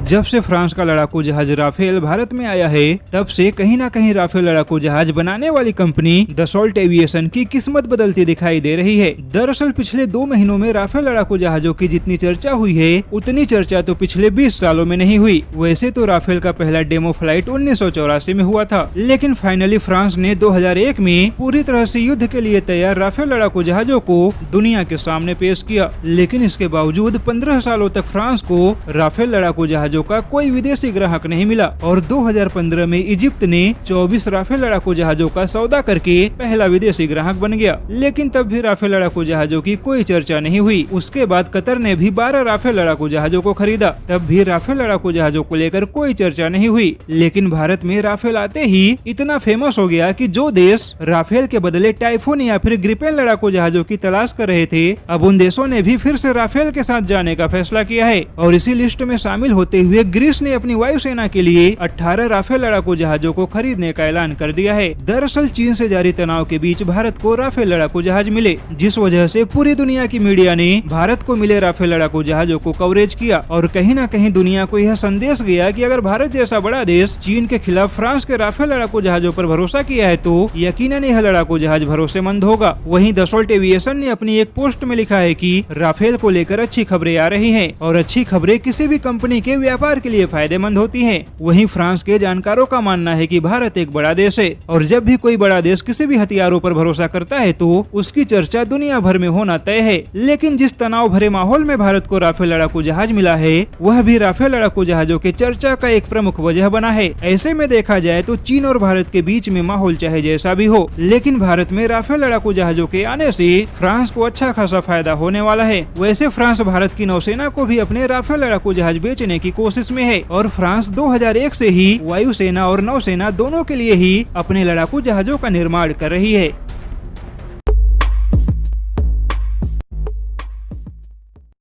जब से फ्रांस का लड़ाकू जहाज राफेल भारत में आया है, तब से कहीं ना कहीं राफेल लड़ाकू जहाज बनाने वाली कंपनी दसॉल्ट एविएशन की किस्मत बदलती दिखाई दे रही है। दरअसल पिछले 2 महीनों में राफेल लड़ाकू जहाजों की जितनी चर्चा हुई है, उतनी चर्चा तो पिछले 20 सालों में नहीं हुई। वैसे तो राफेल का पहला डेमो फ्लाइट 1984 में हुआ था, लेकिन फाइनली फ्रांस ने 2001 में पूरी तरह से युद्ध के लिए तैयार राफेल लड़ाकू जहाजों को दुनिया के सामने पेश किया। लेकिन इसके बावजूद 15 सालों तक फ्रांस को राफेल लड़ाकू जहाजों का कोई विदेशी ग्राहक नहीं मिला और 2015 में इजिप्ट ने 24 राफेल लड़ाकू जहाजों का सौदा करके पहला विदेशी ग्राहक बन गया। लेकिन तब भी राफेल लड़ाकू जहाजों की कोई चर्चा नहीं हुई। उसके बाद कतर ने भी 12 राफेल लड़ाकू जहाजों को खरीदा, तब भी राफेल लड़ाकू जहाजों को लेकर कोई चर्चा नहीं हुई। लेकिन भारत में राफेल आते ही इतना फेमस हो गया कि जो देश राफेल के बदले टाइफून या फिर ग्रिपेन लड़ाकू जहाजों की तलाश कर रहे थे, अब उन देशों ने भी फिर से राफेल के साथ जाने का फैसला किया है। और इसी लिस्ट में शामिल होते हुए ग्रीस ने अपनी वायुसेना के लिए 18 राफेल लड़ाकू जहाजों को खरीदने का ऐलान कर दिया है। दरअसल चीन से जारी तनाव के बीच भारत को राफेल लड़ाकू जहाज मिले, जिस वजह से पूरी दुनिया की मीडिया ने भारत को मिले राफेल लड़ाकू जहाजों को कवरेज किया और कहीं न कहीं दुनिया को यह संदेश गया कि अगर भारत जैसा बड़ा देश चीन के खिलाफ फ्रांस के राफेल लड़ाकू जहाजों पर भरोसा किया है, तो यकीनन यह लड़ाकू जहाज भरोसेमंद होगा। वहीं दसॉल्ट एविएशन ने अपनी एक पोस्ट में लिखा है कि राफेल को लेकर अच्छी खबरें आ रही हैं और अच्छी खबरें किसी भी कंपनी के व्यापार के लिए फायदेमंद होती हैं। वहीं फ्रांस के जानकारों का मानना है कि भारत एक बड़ा देश है और जब भी कोई बड़ा देश किसी भी हथियारों पर भरोसा करता है तो उसकी चर्चा दुनिया भर में होना तय है। लेकिन जिस तनाव भरे माहौल में भारत को राफेल लड़ाकू जहाज मिला है, वह भी राफेल लड़ाकू जहाजों के चर्चा का एक प्रमुख वजह बना है। ऐसे में देखा जाए तो चीन और भारत के बीच में माहौल चाहे जैसा भी हो, लेकिन भारत में राफेल लड़ाकू जहाजों के आने से फ्रांस को अच्छा खासा फायदा होने वाला है। वैसे फ्रांस भारत की नौसेना को भी अपने राफेल लड़ाकू जहाज बेचने की कोशिश में है और फ्रांस 2001 से ही वायुसेना और नौसेना दोनों के लिए ही अपने लड़ाकू जहाजों का निर्माण कर रही है।